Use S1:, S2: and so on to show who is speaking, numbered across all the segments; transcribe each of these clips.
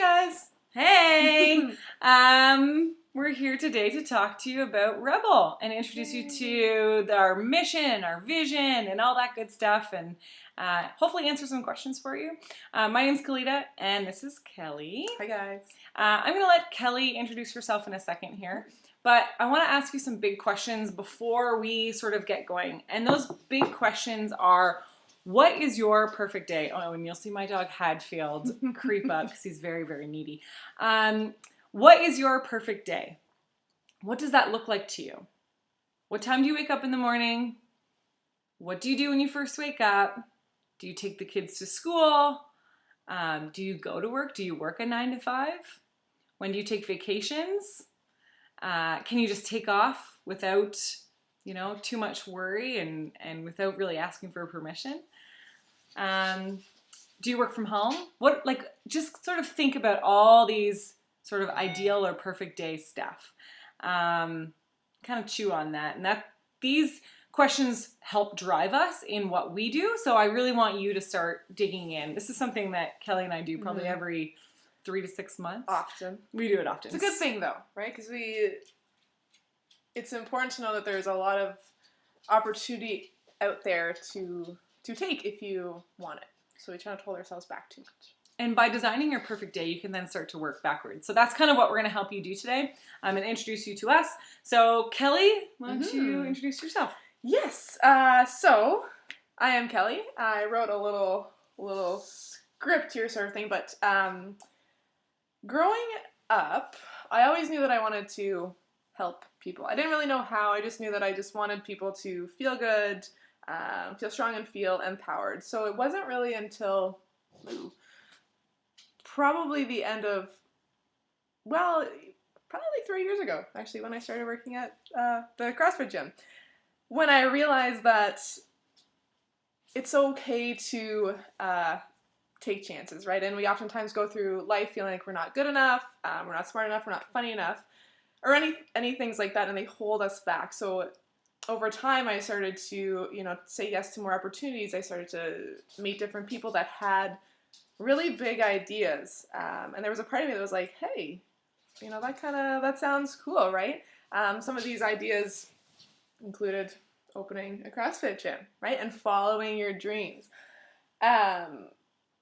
S1: guys.
S2: Hey! We're here today to talk to you about Rebel and introduce you to our mission, our vision, and all that good stuff, and hopefully answer some questions for you. My name's Kalita, and this is Kelly.
S1: Hi guys.
S2: I'm going to let Kelly introduce herself in a second here, but I want to ask you some big questions before we sort of get going. And those big questions are, what is your perfect day? Oh, and you'll see my dog Hadfield creep up because he's very, very needy. What is your perfect day? What does that look like to you? What time do you wake up in the morning? What do you do when you first wake up? Do you take the kids to school? Do you go to work? Do you work a 9 to 5? When do you take vacations? Can you just take off without, too much worry and without really asking for permission? Do you work from home? Just sort of think about all these sort of ideal or perfect day stuff. Kind of chew on that. And these questions help drive us in what we do. So I really want you to start digging in. This is something that Kelly and I do probably every 3 to 6 months.
S1: Often.
S2: We do it often.
S1: It's a good thing though, right? Because it's important to know that there's a lot of opportunity out there to take if you want it. So we try not to hold ourselves back too much.
S2: And by designing your perfect day, you can then start to work backwards. So that's kind of what we're going to help you do today. I'm going to introduce you to us. So Kelly, why don't you introduce yourself?
S1: Yes. So I am Kelly. I wrote a little script here sort of thing, but growing up, I always knew that I wanted to help people. I didn't really know how. I just knew that I just wanted people to feel good, feel strong, and feel empowered. So it wasn't really until probably the end of, probably like 3 years ago, actually, when I started working at the CrossFit gym, when I realized that it's okay to take chances, right? And we oftentimes go through life feeling like we're not good enough, we're not smart enough, we're not funny enough, or any things like that, and they hold us back. So over time, I started to, say yes to more opportunities. I started to meet different people that had really big ideas, and there was a part of me that was like, hey, that sounds cool, right? Some of these ideas included opening a CrossFit gym, right? And following your dreams.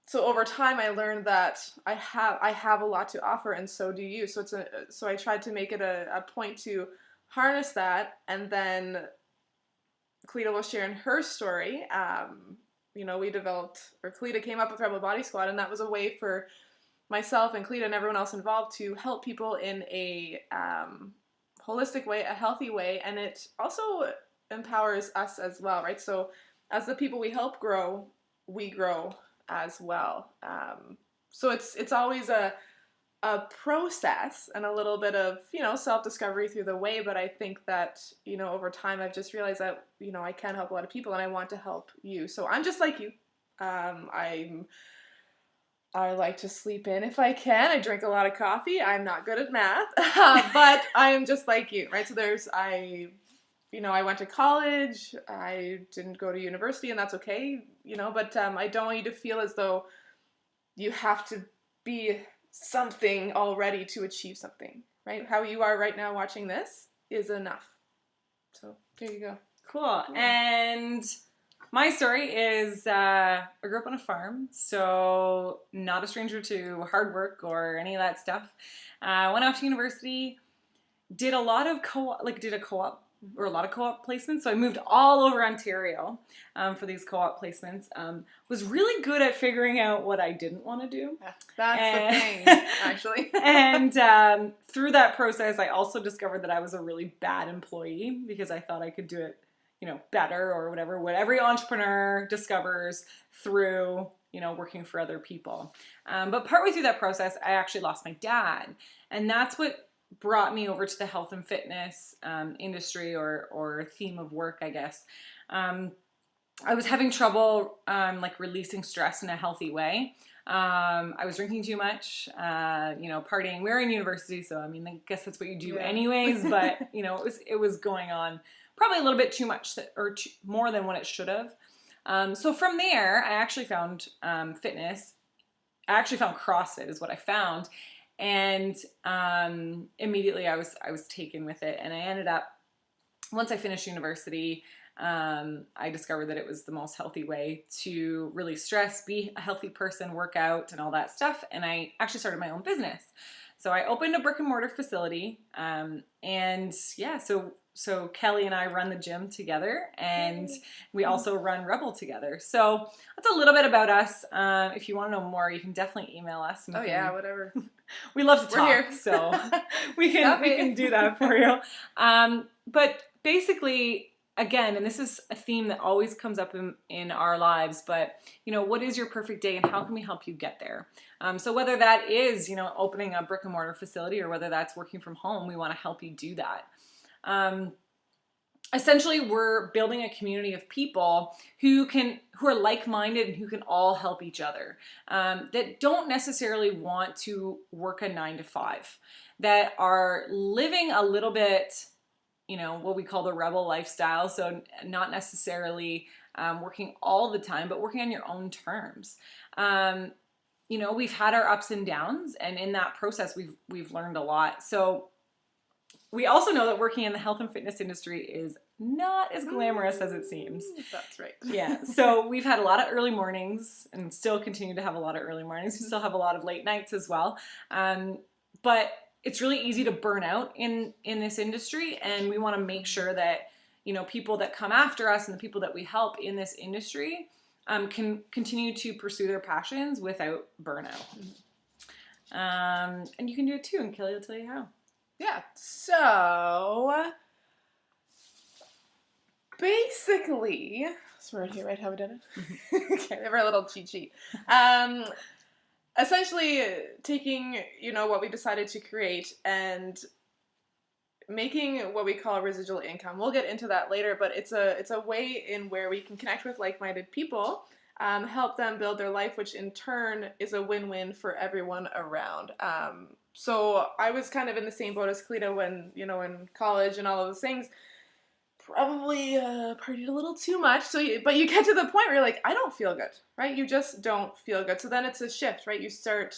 S1: So over time, I learned that I have a lot to offer, and so do you. So I tried to make it a point to harness that, and then Kalita will share in her story. Kalita came up with Rebel Body Squad, and that was a way for myself and Kalita and everyone else involved to help people in a holistic way, a healthy way, and it also empowers us as well, right? So as the people we help grow, we grow as well. So it's always a process and a little bit of, self-discovery through the way, but I think that, over time I've just realized that, I can help a lot of people and I want to help you. So I'm just like you. I like to sleep in if I can. I drink a lot of coffee. I'm not good at math, but I am just like you, right? So I went to college. I didn't go to university, and that's okay, but I don't want you to feel as though you have to be something already to achieve something, right? How you are right now watching this is enough. So there you go.
S2: Cool. And my story is I grew up on a farm, so not a stranger to hard work or any of that stuff. Went off to university, did a lot of co-op placements. So I moved all over Ontario for these co-op placements. Was really good at figuring out what I didn't want to do.
S1: That's the thing, actually.
S2: And through that process, I also discovered that I was a really bad employee because I thought I could do it, better or whatever. What every entrepreneur discovers through, working for other people. But partway through that process, I actually lost my dad. And that's what brought me over to the health and fitness industry or theme of work, I guess. I was having trouble releasing stress in a healthy way. I was drinking too much, partying. We were in university, so I guess that's what you do anyways. But it was going on probably a little bit too much, more than what it should have. So from there, I actually found fitness I actually found CrossFit is what I found. And immediately I was taken with it. And I ended up, once I finished university, I discovered that it was the most healthy way to release stress, be a healthy person, work out, and all that stuff. And I actually started my own business. So I opened a brick and mortar facility. And yeah, so Kelly and I run the gym together, and we also run Rebel together. So that's a little bit about us. If you want to know more, you can definitely email us.
S1: Oh yeah, whatever.
S2: We love to talk,
S1: We're here.
S2: so we can do that for you. But basically, again, and this is a theme that always comes up in our lives, but, you know, what is your perfect day and how can we help you get there? So whether that is, you know, opening a brick and mortar facility or whether that's working from home, we want to help you do that. Essentially, we're building a community of people who are like-minded and who can all help each other, that don't necessarily want to work a 9-to-5, that are living a little bit, you know, what we call the rebel lifestyle. So not necessarily working all the time, but working on your own terms. You know, we've had our ups and downs, and in that process, we've learned a lot. So we also know that working in the health and fitness industry is not as glamorous as it seems.
S1: That's right.
S2: Yeah. So we've had a lot of early mornings and still continue to have a lot of early mornings. We still have a lot of late nights as well. But it's really easy to burn out in this industry. And we want to make sure that, you know, people that come after us and the people that we help in this industry can continue to pursue their passions without burnout. And you can do it too. And Kelly will tell you how.
S1: Yeah, so basically, it's right here, right? How we done it? Okay, we have our little cheat sheet. Essentially, taking, you know, what we decided to create and making what we call residual income. We'll get into that later, but it's a way in where we can connect with like-minded people, help them build their life, which in turn is a win-win for everyone around. So I was kind of in the same boat as Kalita when, you know, in college and all of those things, probably partied a little too much. But you get to the point where you're like, I don't feel good, right? You just don't feel good. So then it's a shift, right? You start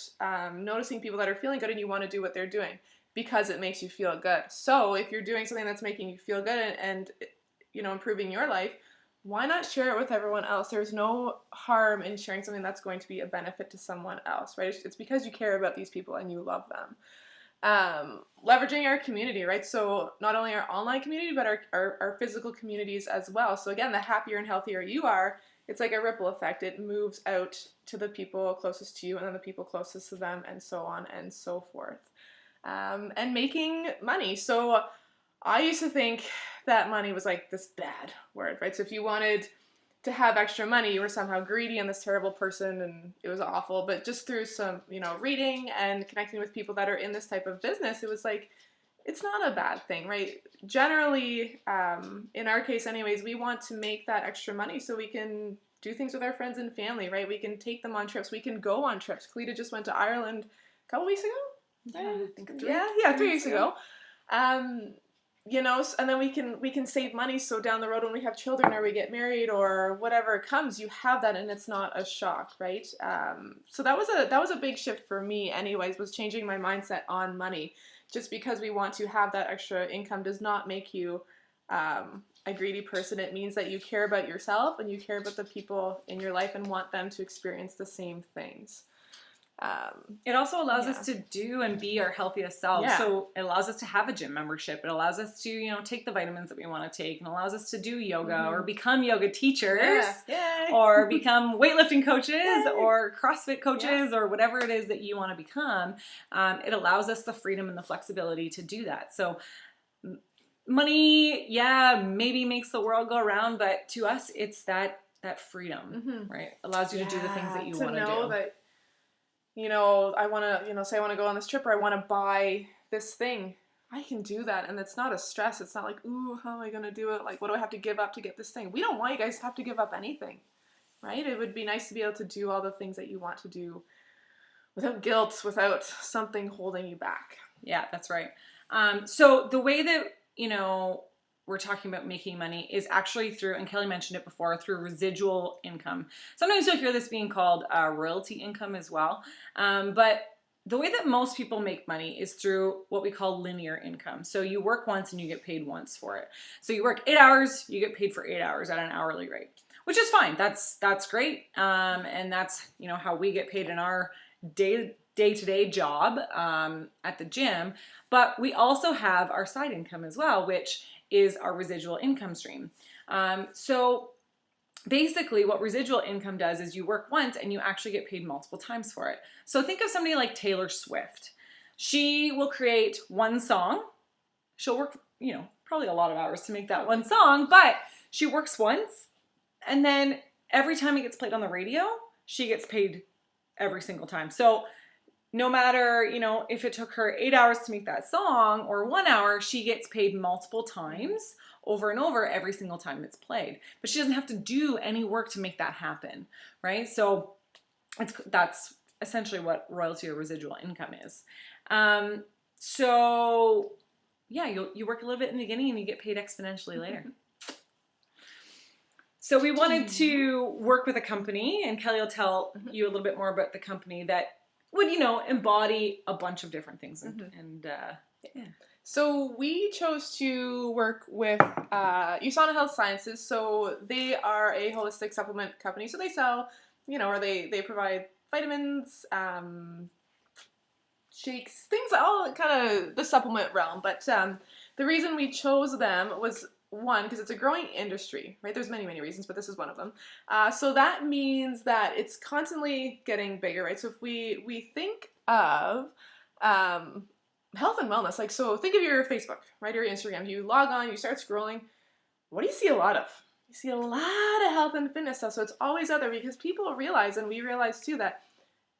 S1: noticing people that are feeling good and you want to do what they're doing because it makes you feel good. So if you're doing something that's making you feel good and you know, improving your life, why not share it with everyone else? There's no harm in sharing something that's going to be a benefit to someone else, right? It's because you care about these people and you love them. Leveraging our community, right? So not only our online community, but our physical communities as well. So again, the happier and healthier you are, it's like a ripple effect. It moves out to the people closest to you and then the people closest to them and so on and so forth. And making money. So I used to think that money was like this bad word, right? So if you wanted to have extra money, you were somehow greedy and this terrible person and it was awful. But just through some, you know, reading and connecting with people that are in this type of business, it was like, it's not a bad thing, right? Generally, in our case anyways, we want to make that extra money so we can do things with our friends and family, right? We can take them on trips. We can go on trips. Kalita just went to Ireland a couple weeks ago?
S2: Yeah, I think
S1: 3 weeks ago. You know, and then we can save money so down the road when we have children or we get married or whatever comes, you have that and it's not a shock, right? So that was a big shift for me anyways, was changing my mindset on money. Just because we want to have that extra income does not make you a greedy person. It means that you care about yourself and you care about the people in your life and want them to experience the same things.
S2: It also allows us to do and be our healthiest selves.
S1: Yeah.
S2: So it allows us to have a gym membership. It allows us to, you know, take the vitamins that we want to take, and allows us to do yoga or become yoga teachers or become weightlifting coaches or CrossFit coaches or whatever it is that you want to become. It allows us the freedom and the flexibility to do that. So money, maybe makes the world go around, but to us, it's that freedom, right? Allows you to do the things that you want to do.
S1: That, you know, I want to, you know, say I want to go on this trip or I want to buy this thing. I can do that. And it's not a stress. It's not like, ooh, how am I going to do it? Like, what do I have to give up to get this thing? We don't want you guys to have to give up anything, right? It would be nice to be able to do all the things that you want to do without guilt, without something holding you back.
S2: Yeah, that's right. So the way that, you know, we're talking about making money is actually through, and Kelly mentioned it before, through residual income. Sometimes you'll hear this being called royalty income as well. But the way that most people make money is through what we call linear income. So you work once and you get paid once for it. So you work 8 hours, you get paid for 8 hours at an hourly rate, which is fine. That's great. And that's, you know, how we get paid in our day-to-day job at the gym. But we also have our side income as well, which is our residual income stream. So basically what residual income does is you work once and you actually get paid multiple times for it. So think of somebody like Taylor Swift. She will create one song. She'll work, you know, probably a lot of hours to make that one song, but she works once, and then every time it gets played on the radio, she gets paid every single time. So no matter, you know, if it took her 8 hours to make that song or 1 hour, she gets paid multiple times over and over every single time it's played. But she doesn't have to do any work to make that happen, right? So that's essentially what royalty or residual income is. So yeah, you work a little bit in the beginning and you get paid exponentially later. So we wanted to work with a company, and Kelly will tell you a little bit more about the company that would, you know, embody a bunch of different things. And yeah.
S1: So we chose to work with USANA Health Sciences. So they are a holistic supplement company. So they sell, you know, or they provide vitamins, shakes, things, all kind of the supplement realm. But the reason we chose them was, one, because it's a growing industry, right? There's many, many reasons, but this is one of them. So that means that it's constantly getting bigger, right? So if we think of health and wellness, like, so think of your Facebook, right, or your Instagram. You log on, you start scrolling. What do you see a lot of? You see a lot of health and fitness stuff. So it's always out there because people realize, and we realize too, that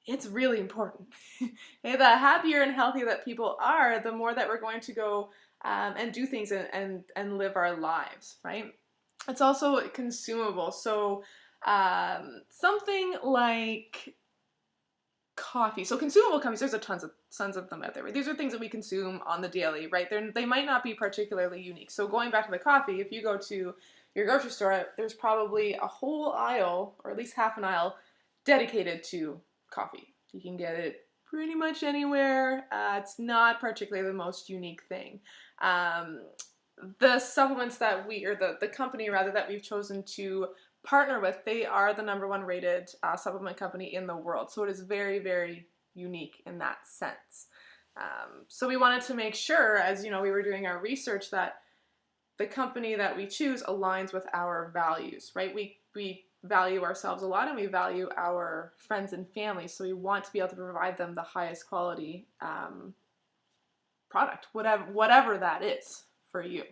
S1: it's really important. And the happier and healthier that people are, the more that we're going to go and do things and live our lives, right? It's also consumable. So something like coffee. So consumable coffees, there's tons of them out there. Right? These are things that we consume on the daily, right? They might not be particularly unique. So going back to the coffee, if you go to your grocery store, there's probably a whole aisle, or at least half an aisle, dedicated to coffee. You can get it pretty much anywhere. It's not particularly the most unique thing. The supplements that the company rather that we've chosen to partner with, they are the #1 rated supplement company in the world. So it is very, very unique in that sense. So we wanted to make sure, as you know, we were doing our research, that the company that we choose aligns with our values, right? We value ourselves a lot, and we value our friends and family. So we want to be able to provide them the highest quality product, whatever that is for you.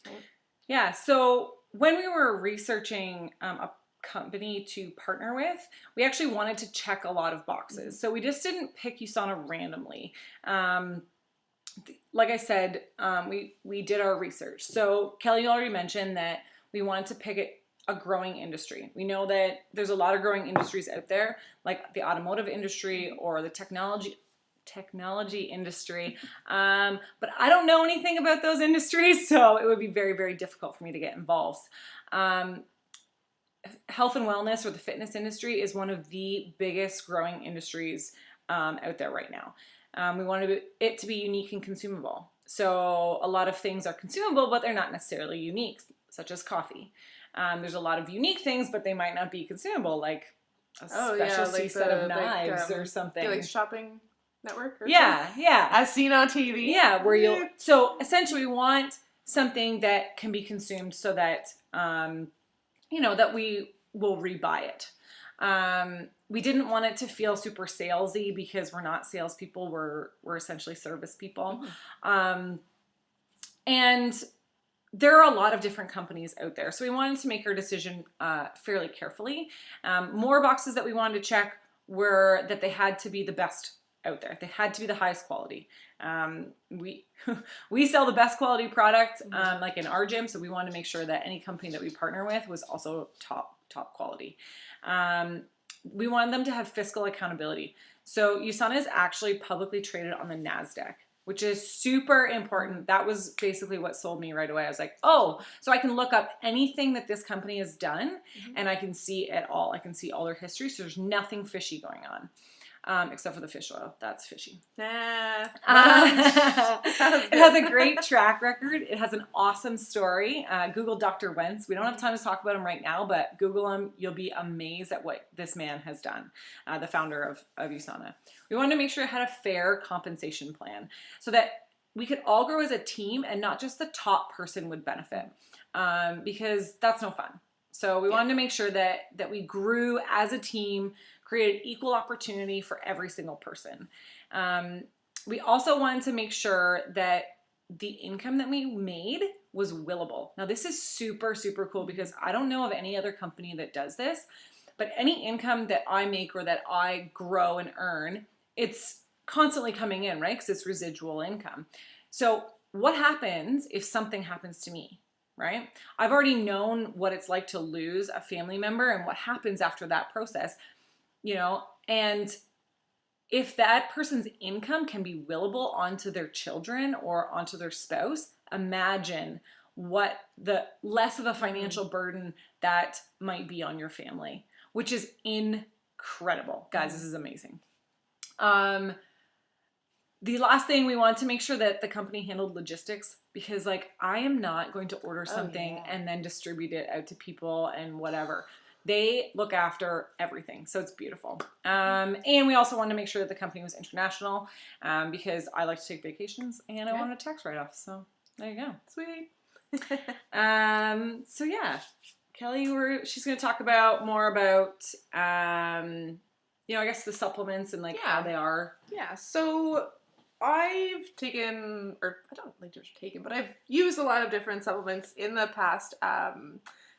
S1: Right?
S2: Yeah, so when we were researching a company to partner with, we actually wanted to check a lot of boxes. So we just didn't pick USANA randomly. Like I said, we did our research. So Kelly already mentioned that we wanted to pick a growing industry. We know that there's a lot of growing industries out there, like the automotive industry or the technology industry, but I don't know anything about those industries, so it would be very, very difficult for me to get involved. Health and wellness, or the fitness industry, is one of the biggest growing industries out there right now. We wanted it to be unique and consumable. So a lot of things are consumable, but they're not necessarily unique, such as coffee. There's a lot of unique things, but they might not be consumable, like a specialty set of knives or something.
S1: Like shopping network? Or
S2: yeah.
S1: As seen on TV.
S2: Yeah, so essentially we want something that can be consumed so that, that we will rebuy it. We didn't want it to feel super salesy because we're not salespeople, we're essentially service people. And there are a lot of different companies out there. So we wanted to make our decision fairly carefully. More boxes that we wanted to check were that they had to be the best out there. They had to be the highest quality. We sell the best quality product, like in our gym, so we wanted to make sure that any company that we partner with was also top quality. We wanted them to have fiscal accountability. So USANA is actually publicly traded on the NASDAQ, which is super important. That was basically what sold me right away. I was like, oh, so I can look up anything that this company has done and I can see it all. I can see all their history. So there's nothing fishy going on. Except for the fish oil. That's fishy.
S1: Nah.
S2: It has a great track record. It has an awesome story. Google Dr. Wentz. We don't have time to talk about him right now, but Google him. You'll be amazed at what this man has done, the founder of USANA. We wanted to make sure it had a fair compensation plan so that we could all grow as a team and not just the top person would benefit, because that's no fun. So we wanted to make sure that we grew as a team, created equal opportunity for every single person. We also wanted to make sure that the income that we made was willable. Now this is super, super cool because I don't know of any other company that does this, but any income that I make or that I grow and earn, it's constantly coming in, right? Because it's residual income. So what happens if something happens to me? Right? I've already known what it's like to lose a family member and what happens after that process, you know, and if that person's income can be willable onto their children or onto their spouse, imagine what the less of a financial burden that might be on your family, which is incredible. Guys, this is amazing. The last thing, we want to make sure that the company handled logistics, because like I am not going to order something and then distribute it out to people and whatever. They look after everything. So it's beautiful. And we also wanted to make sure that the company was international, because I like to take vacations and I wanted a tax write-off. So there you go.
S1: Sweet.
S2: So yeah, Kelly, she's going to talk about more about, you know, I guess the supplements and like how they are.
S1: Yeah. So I've taken, or I don't like just taken, but I've used a lot of different supplements in the past,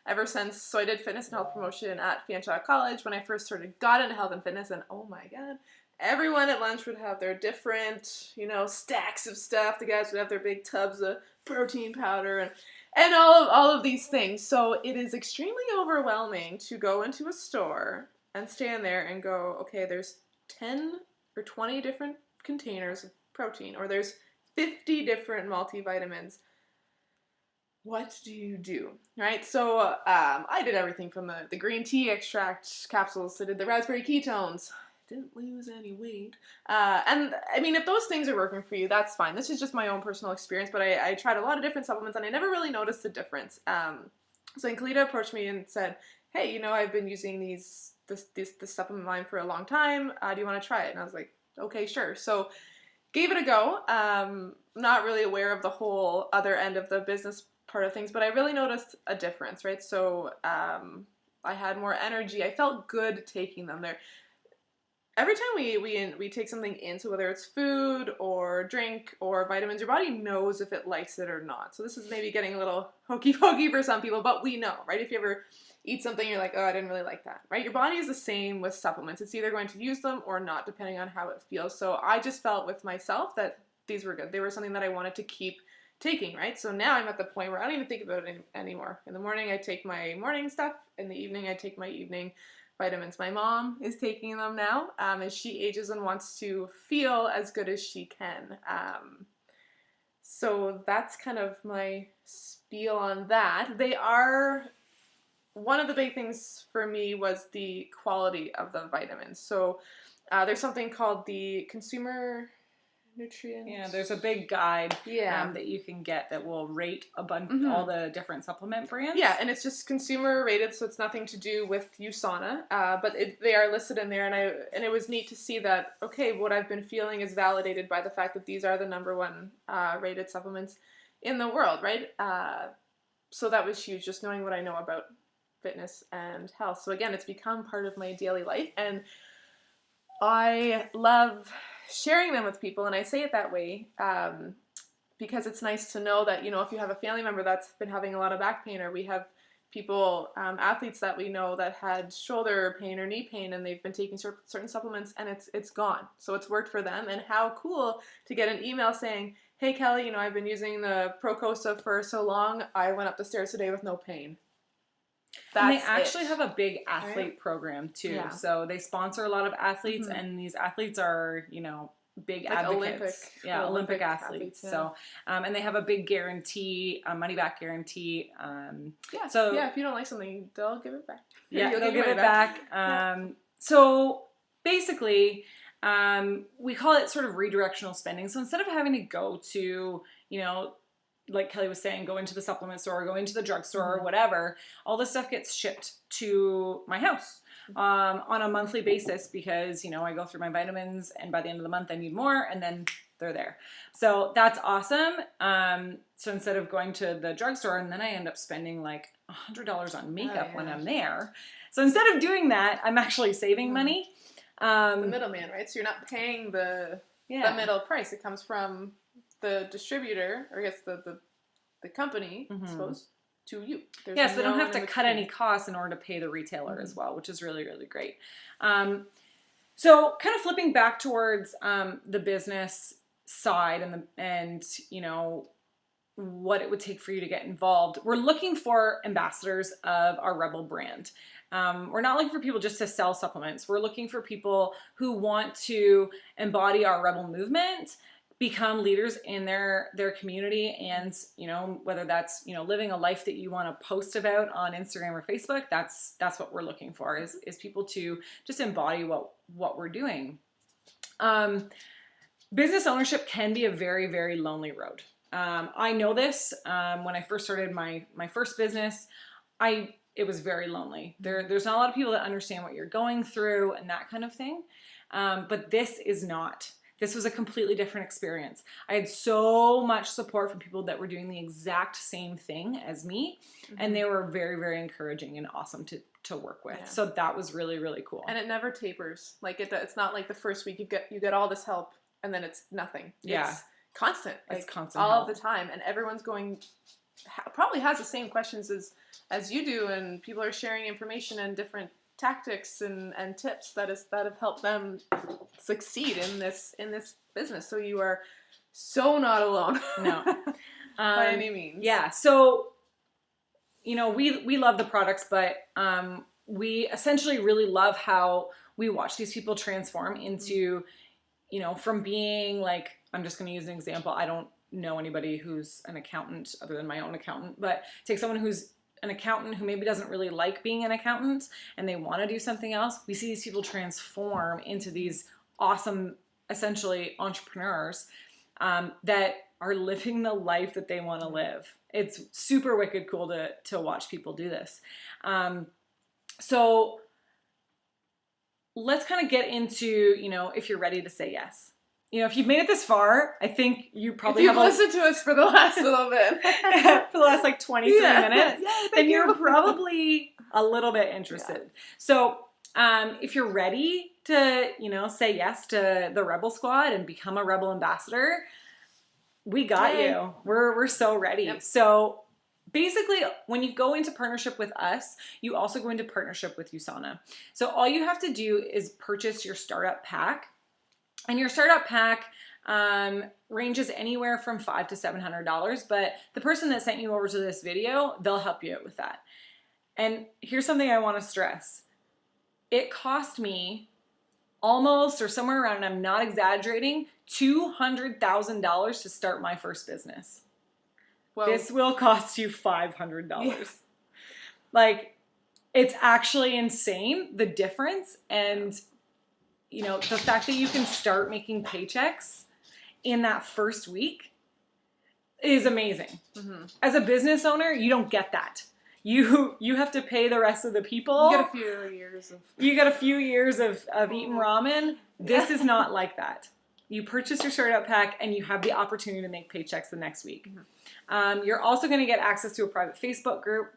S1: ever since. So I did fitness and health promotion at Fanshawe College when I first got into health and fitness, and oh my god, everyone at lunch would have their different, you know, stacks of stuff. The guys would have their big tubs of protein powder and all of these things. So it is extremely overwhelming to go into a store and stand there and go, okay, there's 10 or 20 different containers of protein, or there's 50 different multivitamins. What do you do, right? So I did everything from the green tea extract capsules. I did the raspberry ketones. Didn't lose any weight. And I mean, if those things are working for you, that's fine. This is just my own personal experience, but I tried a lot of different supplements and I never really noticed the difference. So Ankelita approached me and said, hey, you know, I've been using this supplement line for a long time. Do you want to try it? And I was like, okay, sure. So gave it a go. Not really aware of the whole other end of the business part of things, but I really noticed a difference, right? So I had more energy. I felt good taking them there. Every time we take something in, so whether it's food or drink or vitamins, your body knows if it likes it or not. So this is maybe getting a little hokey pokey for some people, but we know, right? If you ever eat something, you're like, oh, I didn't really like that, right? Your body is the same with supplements. It's either going to use them or not, depending on how it feels. So I just felt with myself that these were good. They were something that I wanted to keep taking, right? So now I'm at the point where I don't even think about it anymore. In the morning, I take my morning stuff. In the evening, I take my evening vitamins. My mom is taking them now as she ages and wants to feel as good as she can. So that's kind of my spiel on that. They are, one of the big things for me was the quality of the vitamins. So there's something called the Consumer Nutrient.
S2: Yeah, there's a big guide that you can get that will rate a bunch all the different supplement brands.
S1: Yeah, and it's just consumer rated, so it's nothing to do with USANA, but they are listed in there, and it was neat to see that, okay, what I've been feeling is validated by the fact that these are the #1 rated supplements in the world, right? So that was huge, just knowing what I know about fitness and health. So again, it's become part of my daily life, and I love sharing them with people, and I say it that way because it's nice to know that, you know, if you have a family member that's been having a lot of back pain, or we have people, athletes that we know that had shoulder pain or knee pain, and they've been taking certain supplements and it's gone. So it's worked for them, and how cool to get an email saying, hey Kelly, you know, I've been using the Procosa for so long, I went up the stairs today with no pain.
S2: And they actually have a big athlete program too. Yeah. So they sponsor a lot of athletes, and these athletes are, you know, big
S1: Like
S2: advocates. Olympic athletes.
S1: yeah.
S2: So, and they have a big guarantee, a money back guarantee.
S1: Yeah.
S2: So
S1: yeah, if you don't like something, they'll give it back.
S2: Yeah,
S1: You'll
S2: they'll
S1: get your
S2: give it
S1: money
S2: back. So basically, we call it sort of redirectional spending. So instead of having to go to, like Kelly was saying, go into the supplement store, go into the drugstore or whatever, all this stuff gets shipped to my house on a monthly basis because, I go through my vitamins and by the end of the month I need more and then they're there. So that's awesome. So instead of going to the drugstore and then I end up spending like $100 on makeup when I'm there. So instead of doing that, I'm actually saving money.
S1: The middleman, right? So you're not paying the middle price. It comes from the distributor, or I guess the company, I suppose, to you. There's
S2: so they don't have to
S1: in
S2: cut
S1: between.
S2: any costs in order to pay the retailer as well, which is really, really great. So kind of flipping back towards the business side and what it would take for you to get involved. We're looking for ambassadors of our Rebel brand. We're not looking for people just to sell supplements. We're looking for people who want to embody our Rebel movement, become leaders in their community, and whether that's living a life that you want to post about on Instagram or Facebook, that's what we're looking for is people to just embody what we're doing. Business ownership can be a very, very lonely road. I know this. When I first started my first business, it was very lonely. There's not a lot of people that understand what you're going through and that kind of thing. But this is not. This was a completely different experience. I had so much support from people that were doing the exact same thing as me, and they were very, very encouraging and awesome to work with. Yeah. So that was really, really cool.
S1: And it never tapers. Like it's not like the first week you get all this help and then it's nothing.
S2: Yeah.
S1: It's constant.
S2: It's constant
S1: all
S2: help.
S1: of the time, and everyone's probably has the same questions as you do, and people are sharing information and different tactics and tips that have helped them succeed in this business. So you are so not alone.
S2: No.
S1: By any means.
S2: Yeah. So we love the products, but we essentially really love how we watch these people transform into from being like, I'm just going to use an example. I don't know anybody who's an accountant other than my own accountant, but take someone who's an accountant who maybe doesn't really like being an accountant and they want to do something else. We see these people transform into these awesome, essentially entrepreneurs that are living the life that they want to live. It's super wicked cool to watch people do this. So let's kind of get into, if you're ready to say yes. If you've made it this far, I think you probably have
S1: listened to us for the last little bit.
S2: For the last 23 minutes, then you're probably a little bit interested. Yeah. So if you're ready to, say yes to the Rebel Squad and become a Rebel ambassador, we got you. We're so ready. Yep. So basically, when you go into partnership with us, you also go into partnership with USANA. So all you have to do is purchase your startup pack. And your startup pack ranges anywhere from $500 to $700, but the person that sent you over to this video, they'll help you out with that. And here's something I want to stress. It cost me almost, or somewhere around, and I'm not exaggerating, $200,000 to start my first business. Whoa. This will cost you $500. Yeah. Like, it's actually insane, the difference, and the fact that you can start making paychecks in that first week is amazing. Mm-hmm. As a business owner, you don't get that. You have to pay the rest of the people.
S1: You get a few years of
S2: eating ramen. This is not like that. You purchase your startup pack and you have the opportunity to make paychecks the next week. Mm-hmm. You're also going to get access to a private Facebook group.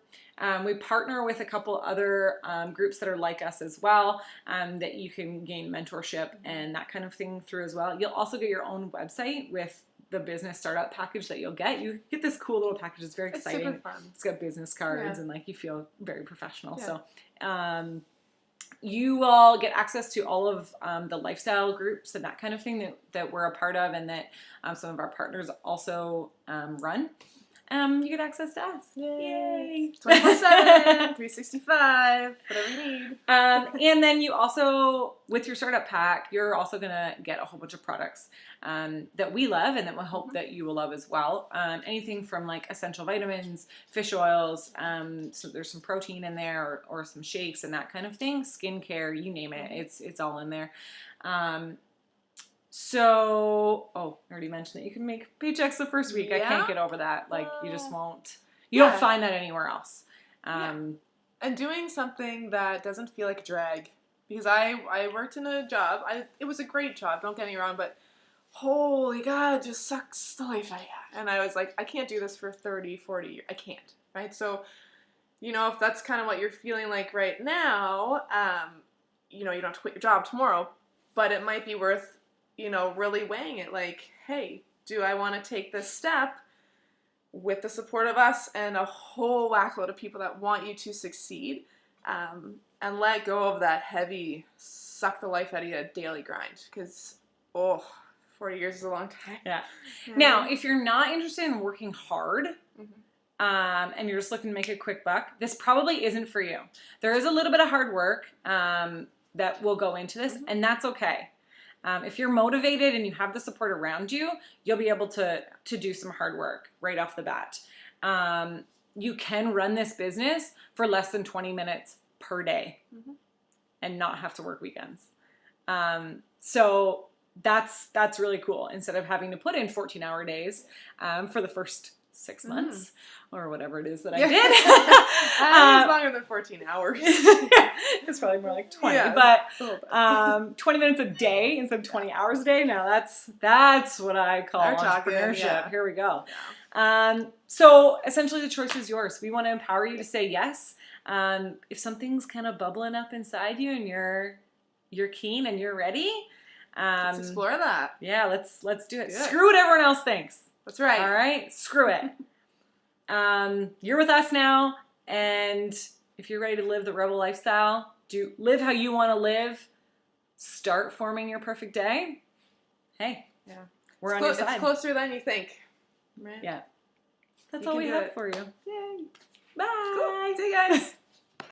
S2: We partner with a couple other groups that are like us as well, that you can gain mentorship and that kind of thing through as well. You'll also get your own website with the business startup package that you'll get. You get this cool little package. It's very exciting.
S1: It's super fun.
S2: It's got business cards and you feel very professional. Yeah. So you will get access to all of the lifestyle groups and that kind of thing that we're a part of and that some of our partners also run. you get access to us.
S1: Yay! 24/7, 365, whatever you need.
S2: And then you also, with your startup pack, you're also going to get a whole bunch of products that we love and that we'll hope that you will love as well. Anything from like essential vitamins, fish oils, so there's some protein in there or some shakes and that kind of thing. Skincare, you name it. It's all in there. So, I already mentioned that you can make paychecks the first week. I can't get over that. Like, you just won't. You don't find that anywhere else.
S1: And doing something that doesn't feel like a drag. Because I worked in a job. It was a great job, don't get me wrong, but holy God, it just sucks the life out of you. And I was like, I can't do this for 30, 40 years. I can't, right? So, if that's kind of what you're feeling like right now, you don't have to quit your job tomorrow, but it might be worth really weighing it like, hey, do I want to take this step with the support of us and a whole whackload of people that want you to succeed, and let go of that heavy, suck the life out of you daily grind? Because, 40 years is a long time.
S2: Yeah. Now, if you're not interested in working hard, and you're just looking to make a quick buck, this probably isn't for you. There is a little bit of hard work that will go into this, and that's okay. If you're motivated and you have the support around you, you'll be able to do some hard work right off the bat. You can run this business for less than 20 minutes per day and not have to work weekends. So that's really cool. Instead of having to put in 14-hour days for the first 6 months or whatever it is that I did.
S1: It's longer than 14 hours.
S2: It's probably more like 20, but 20 minutes a day instead of 20 hours a day. Now that's what I call entrepreneurship. Here we go. So essentially the choice is yours. We want to empower you to say yes. If something's kind of bubbling up inside you and you're keen and you're ready,
S1: let's explore that.
S2: Yeah, let's do it. Screw what everyone else thinks.
S1: That's right.
S2: All right, screw it. You're with us now, and if you're ready to live the rebel lifestyle, live how you want to live, start forming your perfect day. Hey, we're on your side.
S1: It's closer than you think. Right?
S2: Yeah. That's all we have for you.
S1: Yay.
S2: Bye.
S1: Cool. See you guys.